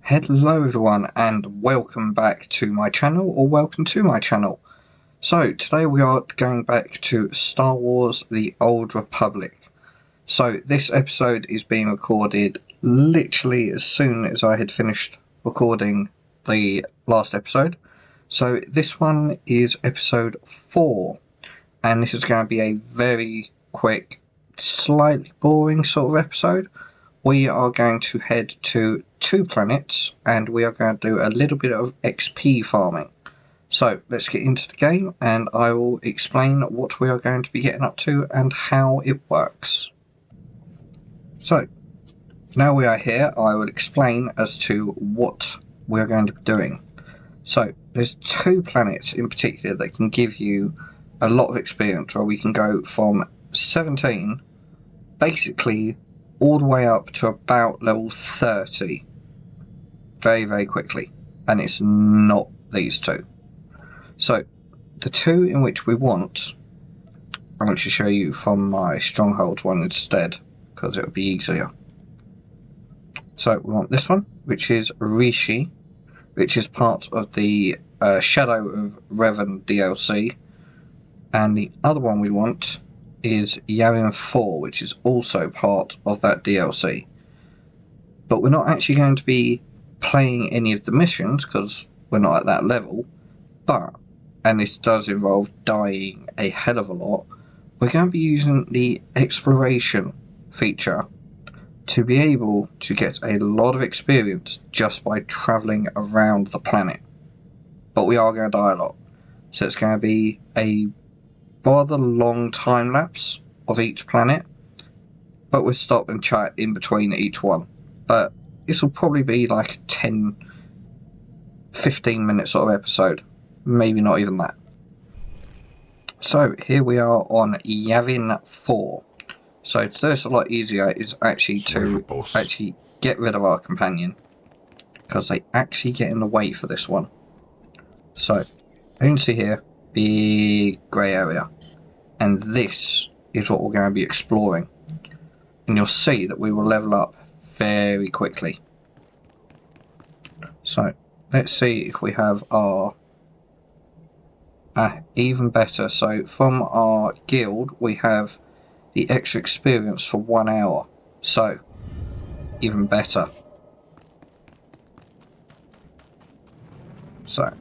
Hello everyone and welcome back to my channel, or welcome to my channel. So today we are going back to Star Wars The Old Republic. So this episode is being recorded literally as soon as I had finished recording the last episode. So this one is episode 4, and this is going to be a very quick, slightly boring sort of episode. We are going to head to 2 planets and we are going to do a little bit of XP farming. So let's get into the game and I will explain what we are going to be getting up to and how it works. So now we are here, I will explain as to what we are going to be doing. So there's 2 planets in particular that can give you a lot of experience, where we can go from 17 basically all the way up to about level 30 very quickly, and it's not these 2. So the 2 in which we want, I'm going to show you from my strongholds one instead because it will be easier. So we want this one, which is Rishi, which is part of the Shadow of Revan DLC, and the other one we want is Yavin 4, which is also part of that DLC. But we're not actually going to be playing any of the missions because we're not at that level, but, and this does involve dying a hell of a lot, we're going to be using the exploration feature to be able to get a lot of experience just by travelling around the planet. But we are going to die a lot, so it's going to be a rather long time lapse of each planet, but we'll stop and chat in between each one. But this will probably be like a 10-15 minute sort of episode, maybe not even that. So here we are on Yavin 4. So to do this a lot easier is actually to get rid of our companion, because they actually get in the way for this one. So you can see here, big grey area, and this is what we're going to be exploring, and you'll see that we will level up very quickly. So let's see if we have our even better. So from our guild we have the extra experience for 1 hour, so even better. So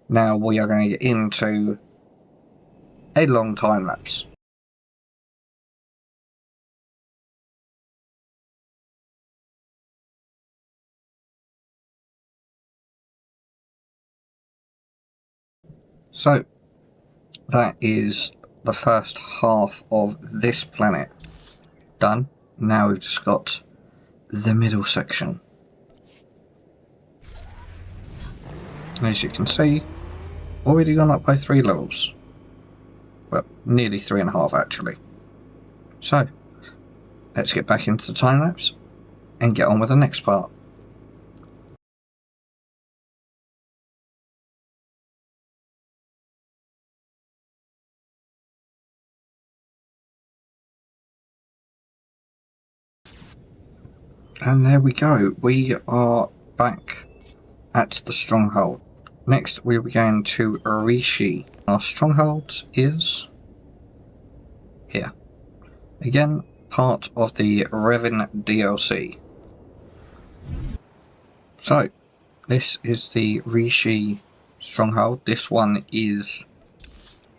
now we are going to get into a long time lapse. So that is the first half of this planet done. Now we've just got the middle section. And as you can see, already gone up by 3 levels. Well, nearly 3.5 actually. So let's get back into the time lapse and get on with the next part. And there we go, we are back at the stronghold. Next we'll be going to Rishi. Our stronghold is here. Again, part of the Revan DLC. So this is the Rishi stronghold. This one is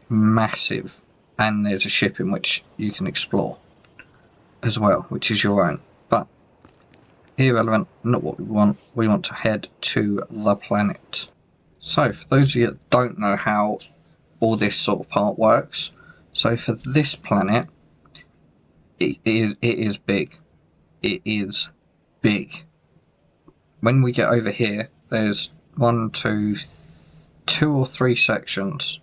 massive, and there's a ship in which you can explore as well, which is your own. But irrelevant, not what we want. We want to head to the planet. So for those of you that don't know how all this sort of part works, so for this planet, it is big. It is big. When we get over here, there's 2 or 3 sections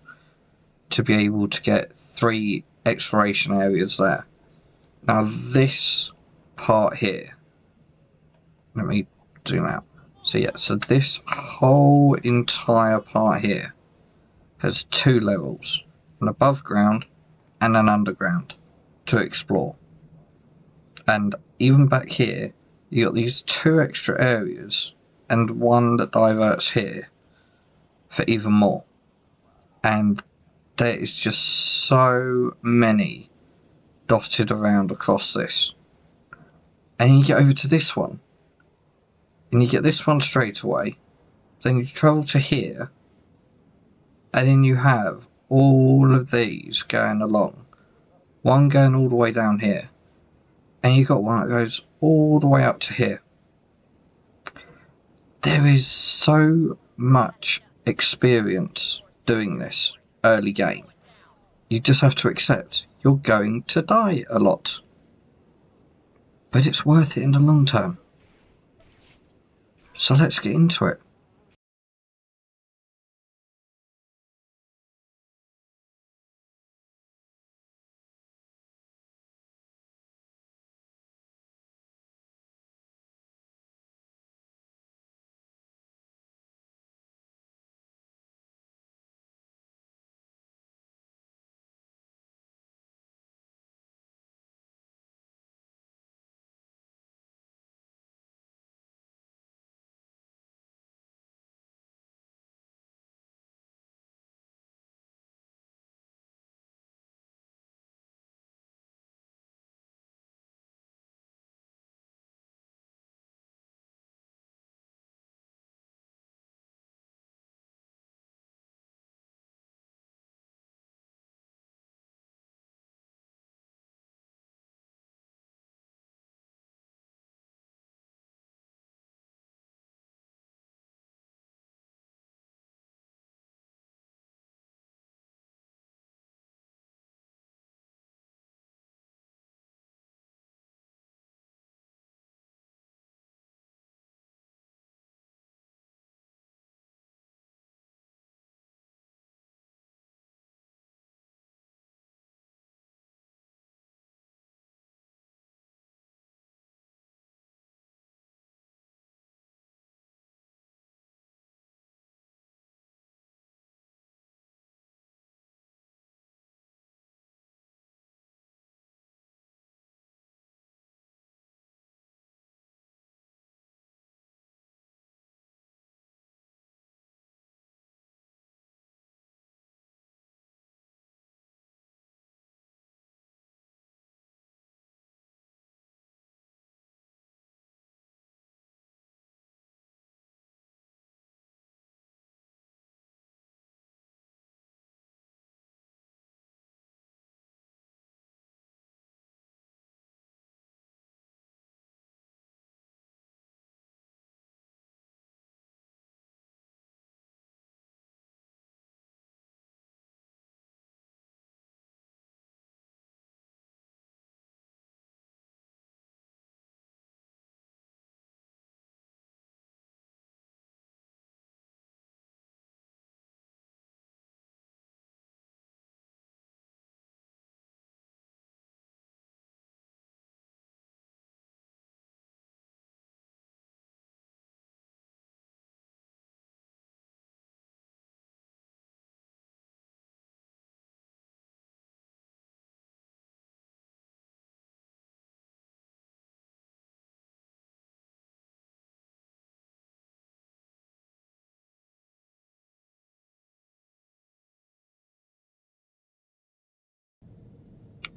to be able to get 3 exploration areas there. Now this part here, let me zoom out. So yeah, so this whole entire part here has 2 levels, an above ground and an underground to explore. And even back here, you got these 2 extra areas and 1 that diverts here for even more. And there is just so many dotted around across this. And you get over to this one, and you get this one straight away. Then you travel to here, and then you have all of these going along. One going all the way down here, and you got one that goes all the way up to here. There is so much experience doing this early game. You just have to accept you're going to die a lot. But it's worth it in the long term. So let's get into it.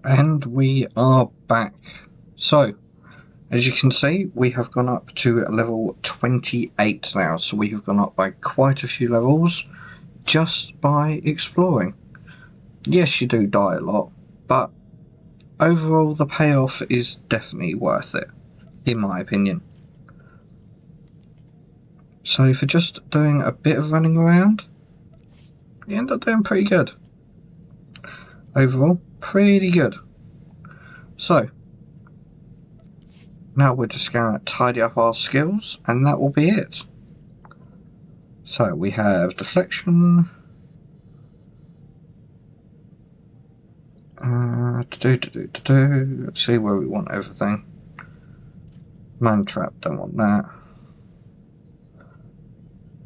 And we are back. So, as you can see, we have gone up to level 28 now. So we have gone up by quite a few levels just by exploring. Yes, you do die a lot, but overall the payoff is definitely worth it, in my opinion. So for just doing a bit of running around, you end up doing pretty good. Overall, pretty good. So, now we're just going to tidy up our skills, and that will be it. So we have deflection. Let's see where we want everything. Man trap, don't want that.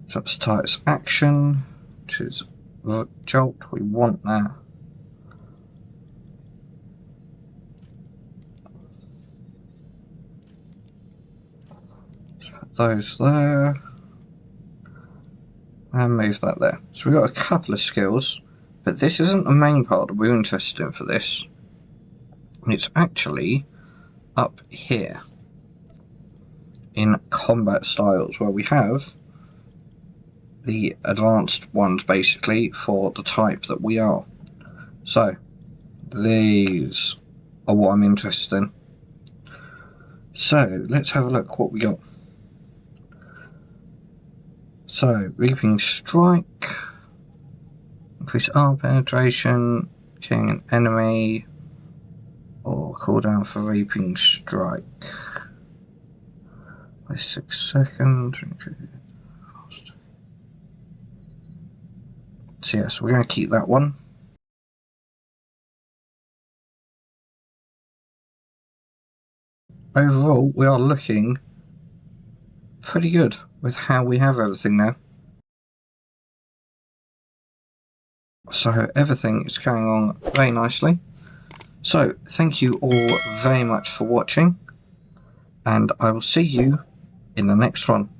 Substitutes action, which is jolt, we want that. Put those there. And move that there. So we've got a couple of skills, but this isn't the main part that we're interested in for this. It's actually up here in combat styles, where we have the advanced ones basically for the type that we are. So these are what I'm interested in. So let's have a look what we got. So Reaping Strike, increase arm penetration, killing an enemy, or cooldown for Reaping Strike by 6 seconds. So yes, we're going to keep that one. Overall, we are looking pretty good with how we have everything now. So everything is going on very nicely. So thank you all very much for watching, and I will see you in the next one.